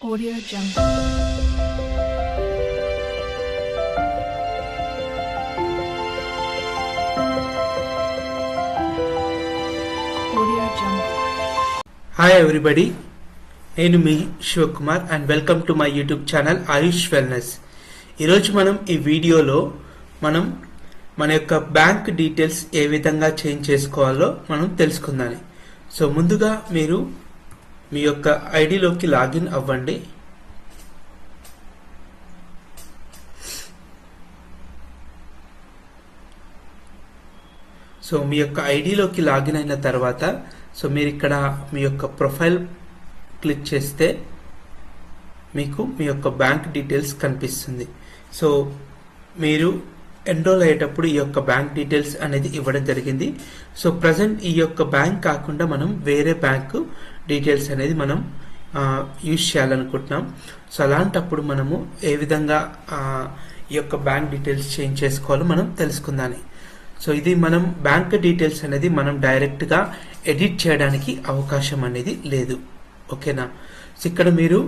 Audio Jungle. Audio Jungle. Hi everybody, నేను మీ Shivakumar and welcome to my YouTube channel Ayush wellness. ఈరోజు మనం ఈ వీడియోలో మన యొక్క బ్యాంక్ డీటెయిల్స్ ఏ విధంగా చేంజ్ చేసుకోవాలో మనం తెలుసుకుందాం. సో ముందుగా మీరు మీ యొక్క ఐడిలోకి లాగిన్ అవ్వండి. సో మీ యొక్క ఐడిలోకి లాగిన్ అయిన తర్వాత మీరు ఇక్కడ మీ యొక్క ప్రొఫైల్ క్లిక్ చేస్తే మీకు మీ యొక్క బ్యాంక్ డీటెయిల్స్ కనిపిస్తుంది. సో మీరు ఎన్రోల్ అయ్యేటప్పుడు ఈ యొక్క బ్యాంక్ డీటెయిల్స్ అనేది ఇవ్వడం జరిగింది. సో ప్రజెంట్ ఈ యొక్క బ్యాంక్ కాకుండా మనం వేరే బ్యాంకు డీటెయిల్స్ అనేది మనం యూజ్ చేయాలనుకుంటున్నాం. సో అలాంటప్పుడు మనము ఏ విధంగా ఈ యొక్క బ్యాంక్ డీటెయిల్స్ చేంజ్ చేసుకోవాలో మనం తెలుసుకుందాం. సో ఇది మనం బ్యాంక్ డీటెయిల్స్ అనేది మనం డైరెక్ట్గా ఎడిట్ చేయడానికి అవకాశం అనేది లేదు. ఓకేనా? సో ఇక్కడ మీరు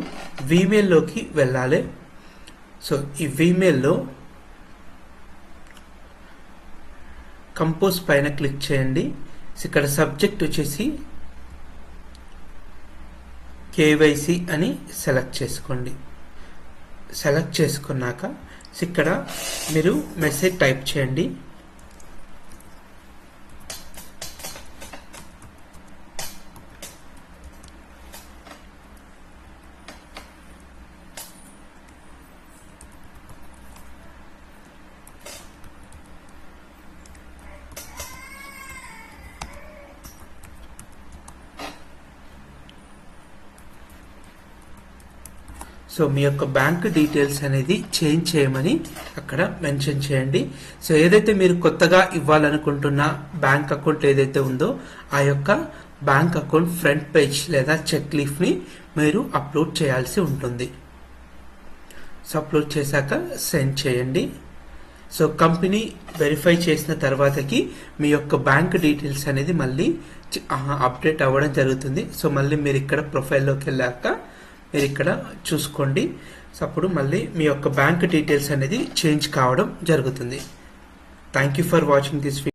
వీమెయిల్లోకి వెళ్ళాలి. సో ఈ వీమెయిల్లో కంపోజ్ పైన క్లిక్ చేయండి. ఇక్కడ సబ్జెక్ట్ వచ్చేసి కేవైసీ అని సెలెక్ట్ చేసుకోండి. సెలెక్ట్ చేసుకున్నాక ఇక్కడ మీరు మెసేజ్ టైప్ చేయండి. సో మీ యొక్క బ్యాంక్ డీటెయిల్స్ అనేది చేంజ్ చేయమని అక్కడ మెన్షన్ చేయండి. సో ఏదైతే మీరు కొత్తగా ఇవ్వాలనుకుంటున్న బ్యాంక్ అకౌంట్ ఏదైతే ఉందో ఆ యొక్క బ్యాంక్ అకౌంట్ ఫ్రంట్ పేజ్ లేదా చెక్ లీఫ్ని మీరు అప్లోడ్ చేయాల్సి ఉంటుంది. సో అప్లోడ్ చేశాక సెండ్ చేయండి. సో కంపెనీ వెరిఫై చేసిన తర్వాతకి మీ యొక్క బ్యాంక్ డీటెయిల్స్ అనేది మళ్ళీ అప్డేట్ అవ్వడం జరుగుతుంది. సో మళ్ళీ మీరు ఇక్కడ ప్రొఫైల్లోకి వెళ్ళాక మీరు ఇక్కడ చూసుకోండి. సో అప్పుడు మళ్ళీ మీ యొక్క బ్యాంక్ డీటెయిల్స్ అనేది చేంజ్ కావడం జరుగుతుంది. Thank you for watching this video.